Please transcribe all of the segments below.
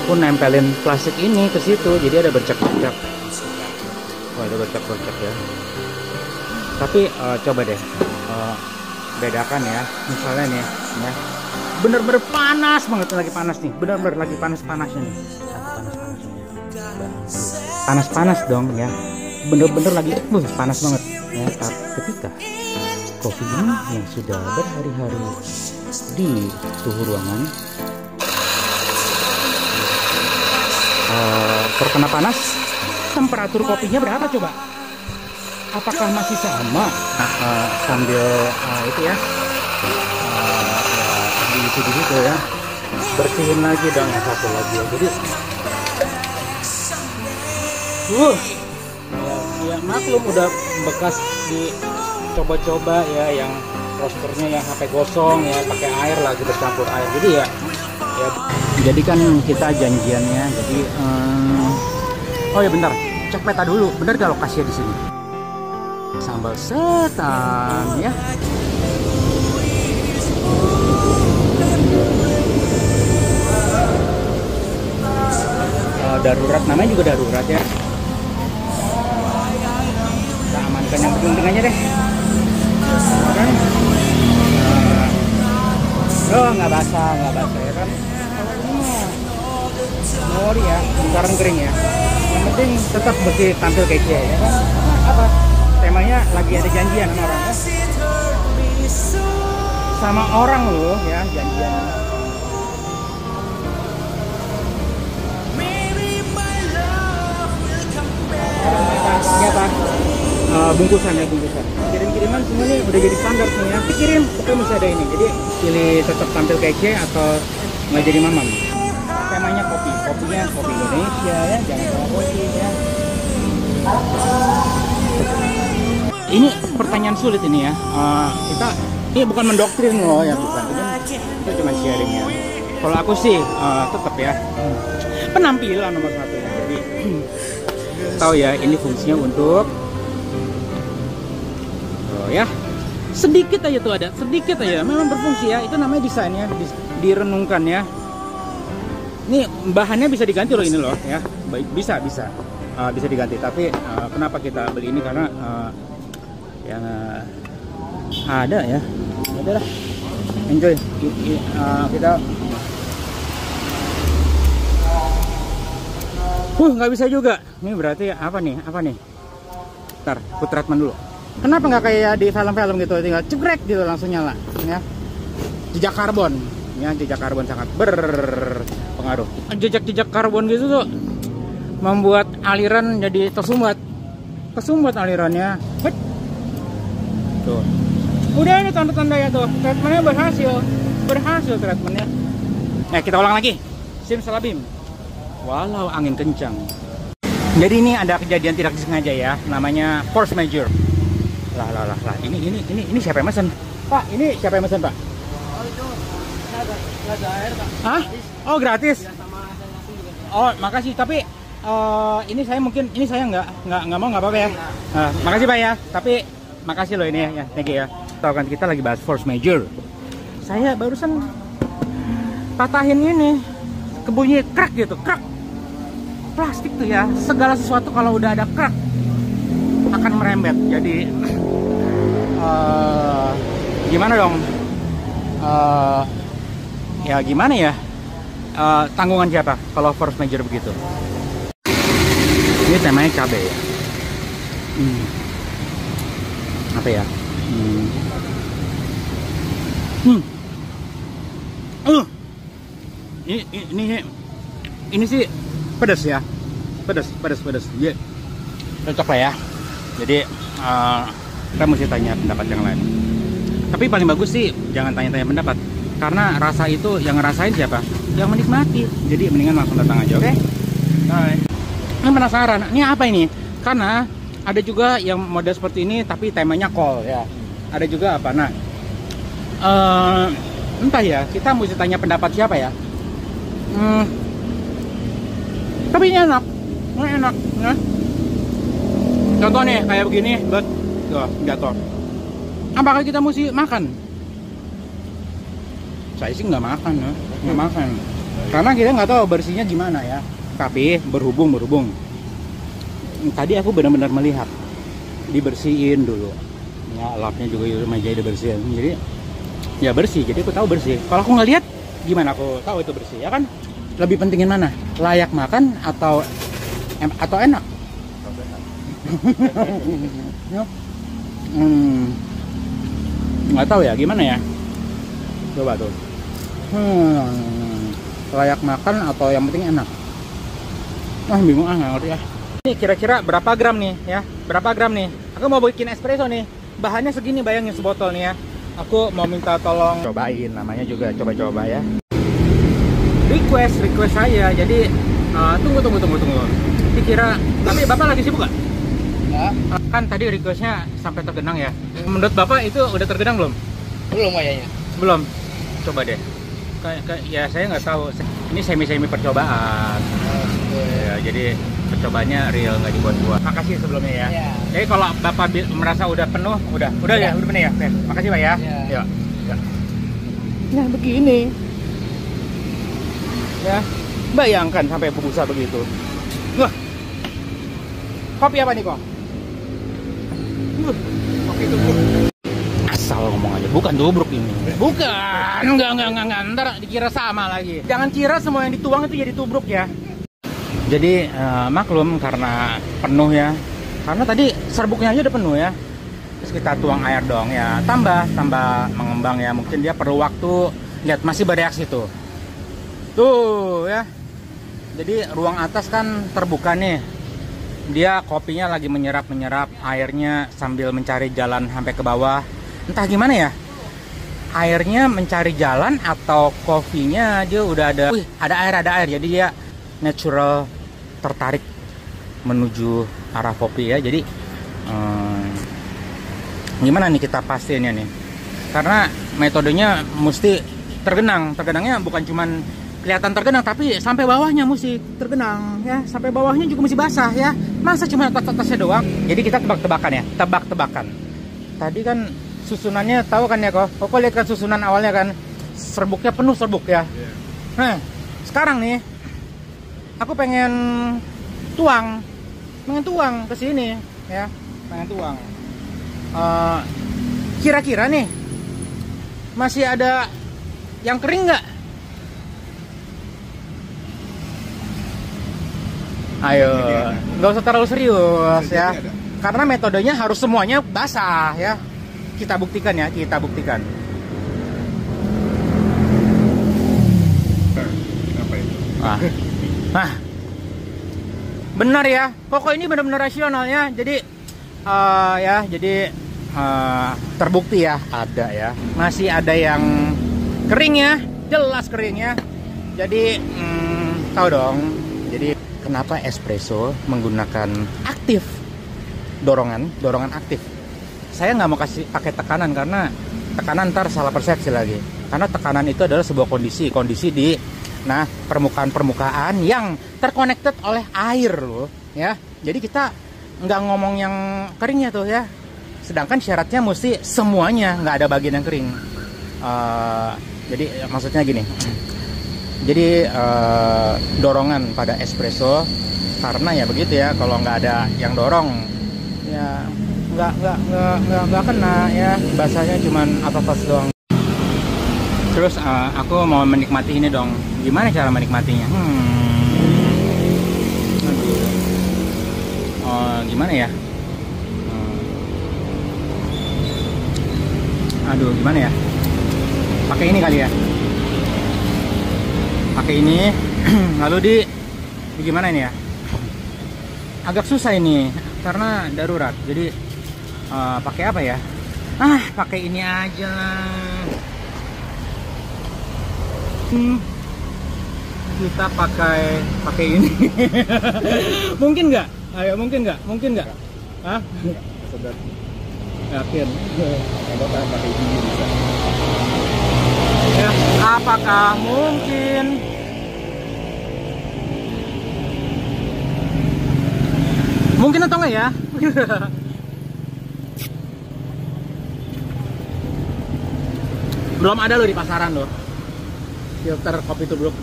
aku nempelin plastik ini ke situ, jadi ada bercak-bercak. Wah, ada bercak-bercak ya. Tapi coba deh bedakan ya. Misalnya nih, ya, bener-bener panas banget, lagi panas nih, bener-bener lagi panas-panasnya nih, panas-panas dong ya, bener-bener lagi panas banget ya. Tapi ketika kopi ini yang sudah berhari-hari di suhu ruangan terkena panas, temperatur kopinya berapa coba? Apakah masih sama? Sambil itu ya, diisi di situ ya, bersihin lagi dong yang satu lagi ya. Jadi ya maklum udah bekas dicoba-coba ya, yang rosternya yang sampai gosong ya, pakai air lagi, bercampur air. Jadi ya jadi kan kita janjiannya, jadi oh ya bentar, cek peta dulu, bener gak lokasinya di sini? Sambal setan ya. Darurat, namanya juga darurat ya. Kita amankan yang penting aja deh. Kan? Oh, nggak basah ya kan? Nori ya, sekarang kering ya. Yang penting tetap bersih, tampil kece ya kan? Apa? Temanya lagi ada janjian sama orang ya? Sama orang loh ya, janjian. Ya Pak, bungkusan. Kirim-kiriman semua nih udah jadi standar nih ya. Kirim, pokoknya mesti ada ini. Jadi pilih tetap tampil kece atau nggak jadi mamam. Temanya kopinya kopi Indonesia ya, jangan salah kopi ya. Ini pertanyaan sulit ini ya. Ini bukan mendoktrin loh ya, bukan. Itu cuma sharing ya. Kalau aku sih tetap ya, penampilan nomor satu ya. Jadi tahu ya, ini fungsinya untuk ya sedikit aja tuh, ada sedikit aja memang berfungsi ya. Itu namanya desainnya direnungkan ya. Ini bahannya bisa diganti loh ini loh ya, bisa diganti. Tapi kenapa kita beli ini, karena yang ada ya, udahlah enjoy. Kita nggak bisa juga. Ini berarti apa nih? Ntar put treatment dulu. Kenapa nggak kayak di film-film gitu, tinggal cekrek gitu langsung nyala ya. Jejak karbon ya, jejak karbon sangat berpengaruh. Jejak karbon gitu tuh membuat aliran jadi tersumbat alirannya. Tuh, udah ini tanda-tanda ya tuh, treatmentnya berhasil treatmentnya. Kita ulang lagi, simsalabim, walau angin kencang. Jadi ini ada kejadian tidak disengaja ya, namanya force majeure. Lah, ini siapa yang mesen? Pak, ini siapa yang mesen, Pak? Oh, itu ada air, Pak. Hah? Oh, gratis? Ya, sama ada nasi juga. Oh, makasih. Tapi ini saya nggak mau, nggak apa-apa ya. Makasih Pak ya. Tapi makasih loh ini ya, thank you ya. Tahu kan kita lagi bahas force majeure. Saya barusan patahin ini, kebunyi krak gitu, krak. Plastik tuh ya, segala sesuatu kalau udah ada krak akan merembet. Jadi gimana dong? Ya gimana ya? Tanggungan siapa kalau force majeure begitu? Ini temanya cabai ya. Apa ya? Ini sih pedas ya. Pedas. Yeah. Cocok lah ya. Jadi kita mesti tanya pendapat yang lain. Tapi paling bagus sih jangan tanya-tanya pendapat, karena rasa itu yang ngerasain siapa? Yang menikmati. Jadi mendingan langsung datang aja, oke? Bye. Ini penasaran, ini apa ini? Karena ada juga yang model seperti ini tapi temanya kol ya. Ada juga apa? Nah, entah ya, kita mesti tanya pendapat siapa ya. Tapi ini enak, ya. Contoh nih kayak begini, tuh jatuh. Apakah kita mesti makan? Saya sih nggak makan ya, nggak makan. Karena kita nggak tahu bersihnya gimana ya. Tapi berhubung tadi aku benar-benar melihat dibersihin dulu. Ya, lapnya juga meja dibersihin. Jadi ya bersih. Jadi aku tahu bersih. Kalau aku nggak lihat, gimana aku tahu itu bersih? Ya kan? Lebih pentingin mana? Layak makan atau enak? Nggak tahu ya, gimana ya? Coba tuh. Layak makan atau yang penting enak? Bingung nggak ngerti ya. Ini kira-kira berapa gram nih ya? Berapa gram nih? Aku mau bikin espresso nih. Bahannya segini, bayangin sebotol nih ya. Aku mau minta tolong cobain, namanya juga coba-coba ya. Request saya. Jadi tunggu. Dikira, tapi Bapak lagi sibuk nggak? Ya. Kan tadi requestnya sampai tergenang ya. Menurut Bapak itu udah tergenang belum? Belum kayaknya. Belum. Coba deh. Ya saya nggak tahu. Ini semi percobaan. Ya, jadi percobaannya real, nggak dibuat-buat. Makasih sebelumnya ya. Ya. Jadi kalau Bapak merasa udah penuh, udah ya, udah penuh ya. Oke. Makasih Pak ya. Ya. Ya. Nah begini. Ya. Bayangkan sampai busa begitu. Wah. Kopi apa nih kok? Kopi tubruk. Asal ngomong aja, bukan tubruk ini. Bukan. Enggak. Ntar dikira sama lagi. Jangan kira semua yang dituang itu jadi tubruk ya. Jadi maklum karena penuh ya. Karena tadi serbuknya aja udah penuh ya. Terus kita tuang air dong ya. Tambah mengembang ya. Mungkin dia perlu waktu. Lihat masih bereaksi tuh. Tuh ya. Jadi ruang atas kan terbuka nih. Dia kopinya lagi menyerap airnya sambil mencari jalan sampai ke bawah. Entah gimana ya. Airnya mencari jalan atau kopinya aja udah ada. Wih, ada air. Jadi dia natural tertarik menuju arah kopi ya. Jadi gimana nih kita pastiinnya nih? Karena metodenya mesti tergenang. Tergenangnya bukan cuman kelihatan tergenang, tapi sampai bawahnya mesti tergenang ya. Sampai bawahnya juga mesti basah ya. Masa cuma atasnya doang? Jadi kita tebak-tebakan ya. Tebak-tebakan. Tadi kan susunannya tahu kan ya kok? Kok lihat kan susunan awalnya kan? Serbuknya penuh serbuk ya. Nah, sekarang nih aku pengen tuang ke sini ya. Pengen tuang. Kira-kira nih masih ada yang kering nggak? Ayo, nggak usah terlalu serius ya. Karena metodenya harus semuanya basah ya. Kita buktikan ya, benar ya. Pokok ini benar-benar rasional ya. Jadi terbukti ya, ada ya. Masih ada yang kering ya, jelas kering ya. Jadi tahu dong. Jadi kenapa espresso menggunakan aktif, dorongan aktif. Saya nggak mau kasih pakai tekanan karena tekanan ntar salah persepsi lagi. Karena tekanan itu adalah sebuah kondisi di permukaan yang terkonekted oleh air loh ya. Jadi kita nggak ngomong yang keringnya tuh ya. Sedangkan syaratnya mesti semuanya, nggak ada bagian yang kering. Jadi maksudnya gini. Jadi dorongan pada espresso karena ya begitu ya, kalau nggak ada yang dorong ya nggak kena ya, basahnya cuman atas doang. Terus aku mau menikmati ini dong. Gimana cara menikmatinya? Gimana ya? Aduh, gimana ya? Pakai ini kali ya. Pakai ini. Lalu gimana ini ya? Agak susah ini karena darurat. Jadi pakai apa ya? Pakai ini aja lah. Kita pakai ini. Mungkin nggak? Ayo, mungkin nggak? Hah? Yakin? Kalau pakai ini bisa. Ya, apakah mungkin? Mungkin atau enggak ya? Belum ada loh di pasaran loh filter kopi tubruk.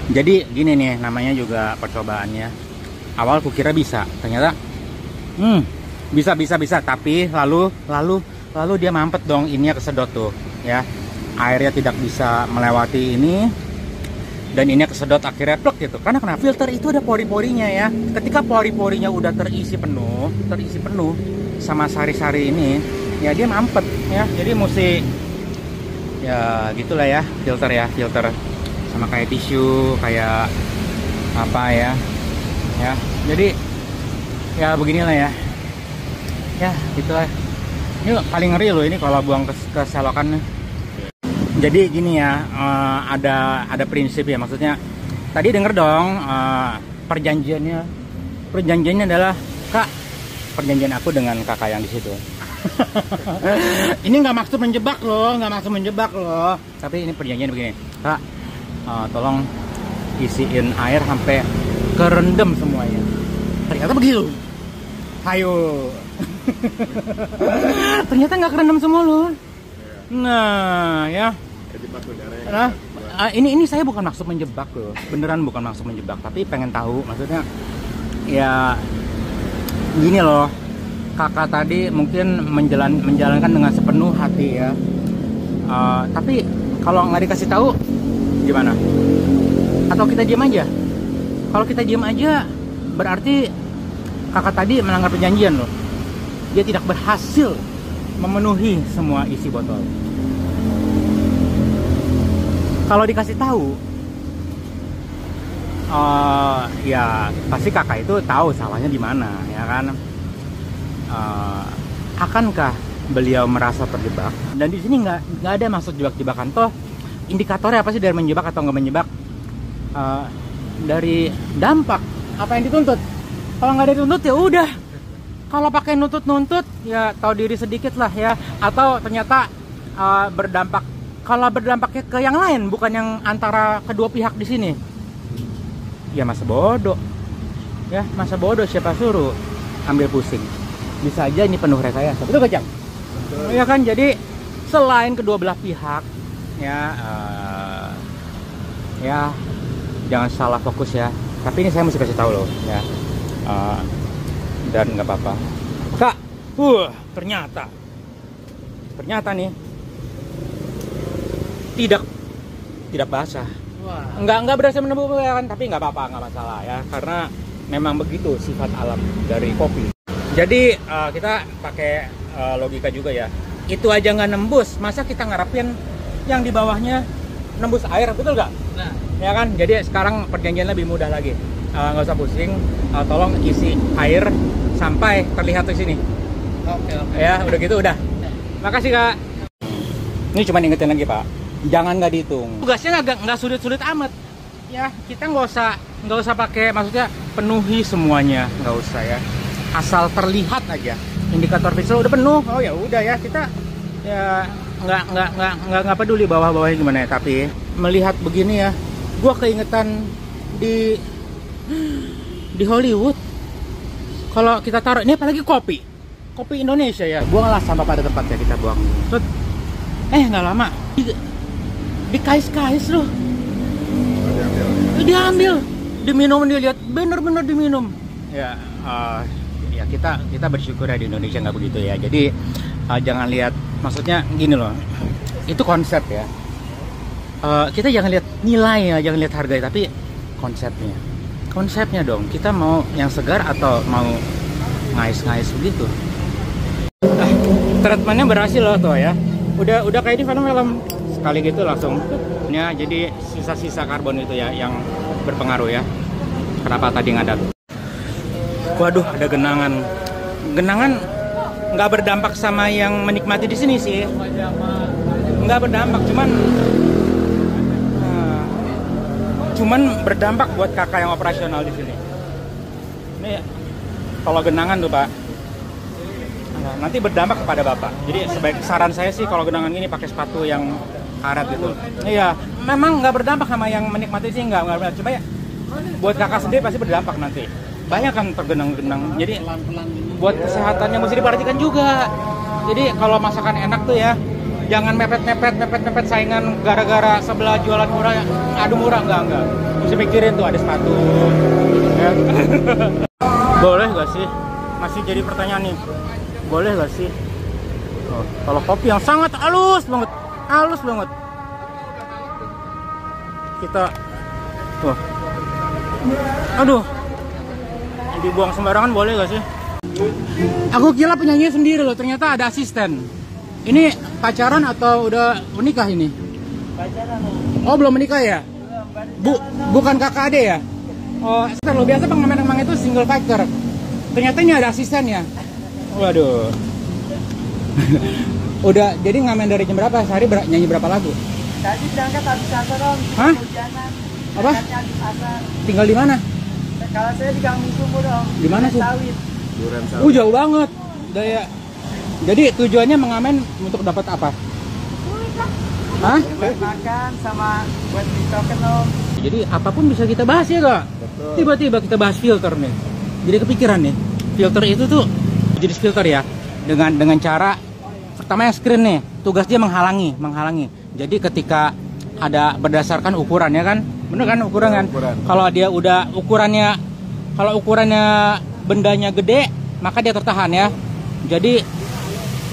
Jadi gini nih, namanya juga percobaannya. Awal kukira bisa, ternyata bisa, tapi lalu dia mampet dong, ininya kesedot tuh ya. Airnya tidak bisa melewati ini dan ini kesedot, akhirnya plek gitu. Karena kenapa? Filter itu ada pori-porinya ya. Ketika pori-porinya udah terisi penuh sama sari-sari ini, ya dia mampet ya. Jadi mesti ya gitulah ya, filter sama kayak tisu, kayak apa ya. Ya, jadi ya beginilah ya. Ya, gitulah. Ini paling ngeri loh ini kalau buang ke selokan. Jadi gini ya, ada prinsip ya, maksudnya tadi denger dong, perjanjiannya adalah Kak, perjanjian aku dengan kakak yang di situ. Ini nggak maksud menjebak loh, tapi ini perjanjian begini, Kak, tolong isiin air sampai kerendam semuanya. Ternyata begitu. Hayo. Ternyata nggak kerendam semua loh. Nah ya. Nah, ini saya bukan maksud menjebak loh, beneran bukan maksud menjebak, tapi pengen tahu, maksudnya ya gini loh, kakak tadi mungkin menjalankan dengan sepenuh hati ya, tapi kalau nggak dikasih tahu gimana? Atau kita diam aja? Kalau kita diam aja berarti kakak tadi melanggar perjanjian loh, dia tidak berhasil memenuhi semua isi botol. Kalau dikasih tahu, ya pasti kakak itu tahu salahnya di mana, ya kan? Akankah beliau merasa terjebak? Dan di sini nggak ada maksud jebak-jebakan. Toh indikatornya apa sih dari menjebak atau nggak menjebak? Dari dampak apa yang dituntut. Kalau nggak dituntut ya udah. Kalau pakai nuntut ya tahu diri sedikit lah ya. Atau ternyata berdampak. Kalau berdampaknya ke yang lain, bukan yang antara kedua pihak di sini, ya masa bodoh. Ya masa bodoh, siapa suruh ambil pusing. Bisa aja ini penuh rekayasa, betul gak, Cang? Ya kan, jadi selain kedua belah pihak, ya ya jangan salah fokus ya. Tapi ini saya mesti kasih tahu loh, ya. Dan nggak apa-apa, Kak. Ternyata nih. Tidak basah. Wah. Enggak berasa menembus kan, tapi nggak apa-apa, nggak masalah ya, karena memang begitu sifat alam dari kopi. Jadi kita pakai logika juga ya. Itu aja nggak nembus, masa kita ngarepin yang di bawahnya nembus air, betul nggak? Nah. Ya kan, jadi sekarang perjanjian lebih mudah lagi. Nggak usah pusing, tolong isi air sampai terlihat di sini. Oke. Ya, udah gitu udah. Makasih, Kak. Ini cuma ingetin lagi, Pak. Jangan nggak dihitung. Tugasnya nggak sulit-sulit amat. Ya kita nggak usah pakai, maksudnya penuhi semuanya, nggak usah ya. Asal terlihat aja. Indikator visual udah penuh. Oh ya udah ya, kita ya nggak peduli bawah-bawahnya gimana ya. Tapi melihat begini ya, gua keingetan di Hollywood. Kalau kita taruh ini apalagi kopi Indonesia ya. Buanglah sampah pada tempatnya, kita buang. Nggak lama di kais loh, diambil, diminum, dilihat bener-bener diminum ya. Ya kita bersyukur ya di Indonesia nggak begitu ya. Jadi jangan lihat, maksudnya gini loh, itu konsep ya. Kita jangan lihat nilai ya, jangan lihat harga, tapi konsepnya dong. Kita mau yang segar atau mau ngais-ngais begitu. Treatmentnya berhasil loh tuh ya. Udah kayak di film sekali gitu langsung ya. Jadi sisa-sisa karbon itu ya yang berpengaruh ya. Kenapa tadi ngadat? Waduh, ada genangan nggak berdampak sama yang menikmati di sini sih. Nggak berdampak, cuman berdampak buat kakak yang operasional di sini. Ini kalau genangan tuh, Pak, nanti berdampak kepada Bapak. Jadi saran saya sih kalau genangan gini pakai sepatu yang karet gitu. Iya, memang nggak berdampak sama yang menikmati sih, nggak berdampak. Coba ya, buat kakak sendiri pasti berdampak nanti. Banyak kan tergenang-genang. Jadi buat kesehatannya mesti diperhatikan juga. Jadi kalau masakan enak tuh ya, Jangan mepet saingan gara-gara sebelah jualan murah, aduh murah, enggak. Mesti pikirin tuh ada sepatu. Ya. Boleh gak sih? Masih jadi pertanyaan nih. Boleh gak sih? Oh, kalau kopi yang sangat halus banget. Kita tuh. Aduh. Dibuang sembarangan boleh gak sih? Aku kira penyanyi sendiri loh, ternyata ada asisten. Ini pacaran atau udah menikah ini? Pacaran. Oh, belum menikah ya? Bukan kakak ade ya? Oh, lo biasa pengamen emang itu single factor. Ternyata ini ada asistennya. Waduh. Udah, jadi ngamen dari jam berapa? Sehari nyanyi berapa lagu? Tadi berangkat habis asar om. Hah? Hujanan. Apa? Habis asar. Tinggal di mana? Kalau saya di Kampung Sumur om. Di mana sih? Sawit. Jauh banget. Jadi tujuannya mengamen untuk dapat apa? Hah? Buat makan sama buat beli token om. Jadi apapun bisa kita bahas ya kak? Betul. Tiba-tiba kita bahas filter nih. Jadi kepikiran nih, filter itu tuh jenis filter ya. Dengan cara pertama yang screen nih, tugas dia menghalangi. Jadi ketika ada berdasarkan ukuran ya kan, bener kan ukuran kan? Kalau dia udah kalau ukurannya bendanya gede, maka dia tertahan ya. Jadi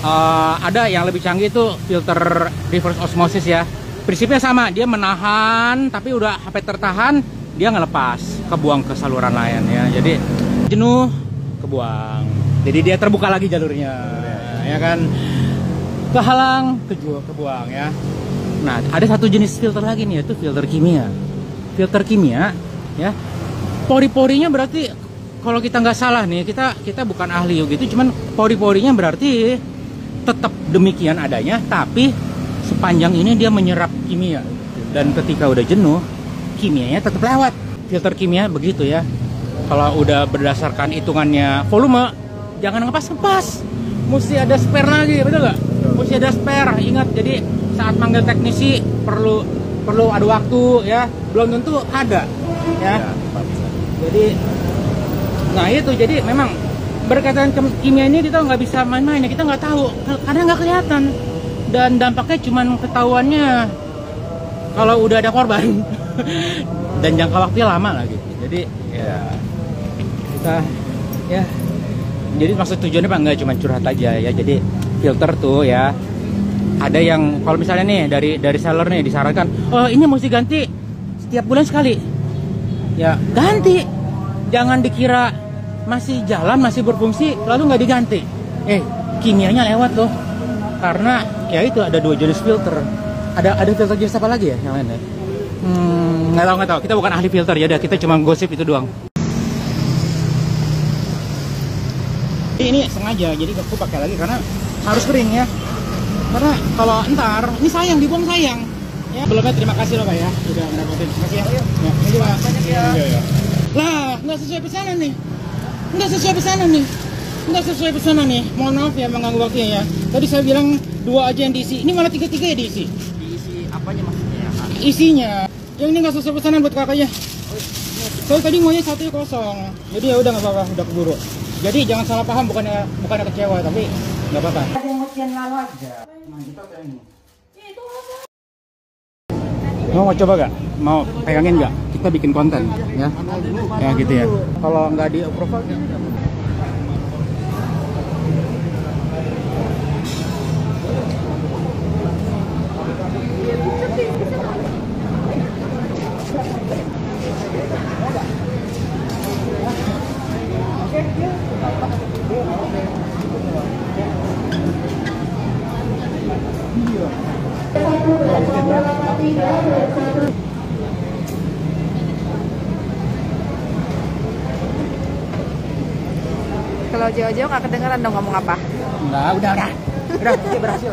ada yang lebih canggih itu filter reverse osmosis ya. Prinsipnya sama, dia menahan tapi udah sampai tertahan, dia ngelepas, kebuang ke saluran lain ya. Jadi jenuh, kebuang. Jadi dia terbuka lagi jalurnya, ya kan? Kehalang, kebuang ya. Nah, ada satu jenis filter lagi nih, yaitu filter kimia. Filter kimia, ya. Pori-porinya berarti kalau kita nggak salah nih, kita bukan ahli gitu, cuman pori-porinya berarti tetap demikian adanya, tapi sepanjang ini dia menyerap kimia. Dan ketika udah jenuh, kimianya tetap lewat. Filter kimia begitu ya. Kalau udah berdasarkan hitungannya volume, jangan ngepas-ngepas. Mesti ada spare lagi, betul nggak? Mesti ada spare. Ingat, jadi saat manggil teknisi perlu ada waktu ya. Belum tentu ada ya. Jadi, nah itu jadi memang berkaitan kimia ini kita nggak bisa main-main ya. Kita nggak tahu karena nggak kelihatan. Dan dampaknya cuman ketahuannya kalau udah ada korban. Dan jangka waktunya lama lagi. Jadi ya kita ya. Jadi maksud tujuannya Pak nggak cuma curhat aja ya. Jadi filter tuh ya. Ada yang kalau misalnya nih dari seller nih disarankan, oh ini mesti ganti setiap bulan sekali. Ya ganti. Jangan dikira masih jalan, masih berfungsi lalu nggak diganti. Kimianya lewat loh. Karena ya itu ada dua jenis filter. Ada filter jenis apa lagi ya yang lain ya? Nggak tahu. Kita bukan ahli filter ya, kita cuma gosip itu doang. Ini sengaja, jadi aku pakai lagi karena harus kering ya. Karena kalau entar ini sayang, dibuang sayang. Ya, belumnya terima kasih loh Pak ya, udah mendapatkan. Terima kasih ya. Ya, ini Pak. Banyak ya. Lah, nggak sesuai pesanan nih. Nggak sesuai pesanan nih. Mohon maaf ya mengganggu waktunya ya. Tadi saya bilang 2 aja yang diisi. Ini malah 3 ya diisi. Diisi apanya maksudnya ya kan? Isinya. Yang ini nggak sesuai pesanan buat kakaknya. Saya tadi maunya 1 kosong. Jadi ya udah nggak apa-apa, udah keburu. Jadi jangan salah paham, bukannya kecewa, tapi nggak apa-apa. Ada yang lalu aja. Mau coba gak? Mau pegangin gak? Kita bikin konten ya. Ya gitu ya. Kalau nggak di approve Kalau jauh-jauh nggak kedengeran dong ngomong apa? Enggak, udah, dia berhasil.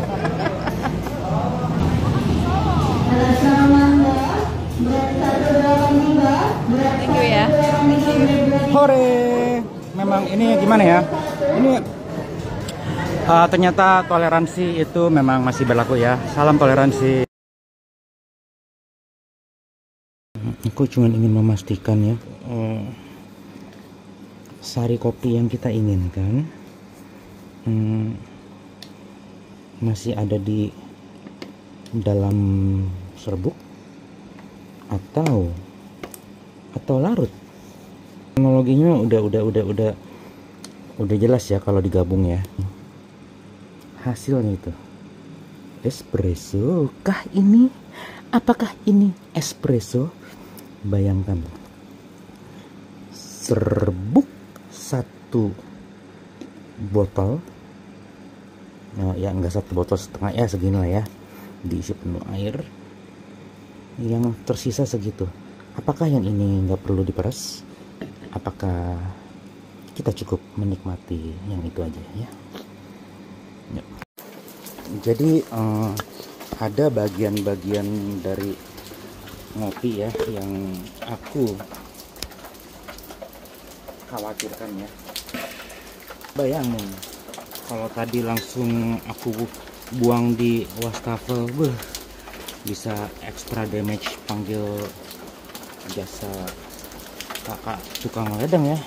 Thank you ya. Hore, memang ini gimana ya? Ini ternyata toleransi itu memang masih berlaku ya. Salam toleransi. Aku cuma ingin memastikan ya, sari kopi yang kita inginkan masih ada di dalam serbuk atau larut. Teknologinya udah jelas ya kalau digabung ya. Hasilnya itu espresso kah ini? Apakah ini espresso? Bayangkan serbuk satu botol, ya enggak satu botol setengah ya, segini lah ya, diisi penuh air, yang tersisa segitu. Apakah yang ini nggak perlu diperas? Apakah kita cukup menikmati yang itu aja ya? Ya. Jadi ada bagian-bagian dari ngopi ya yang aku khawatirkan ya. Bayangin kalau tadi langsung aku buang di wastafel, bisa extra damage, panggil jasa kakak tukang ledeng ya.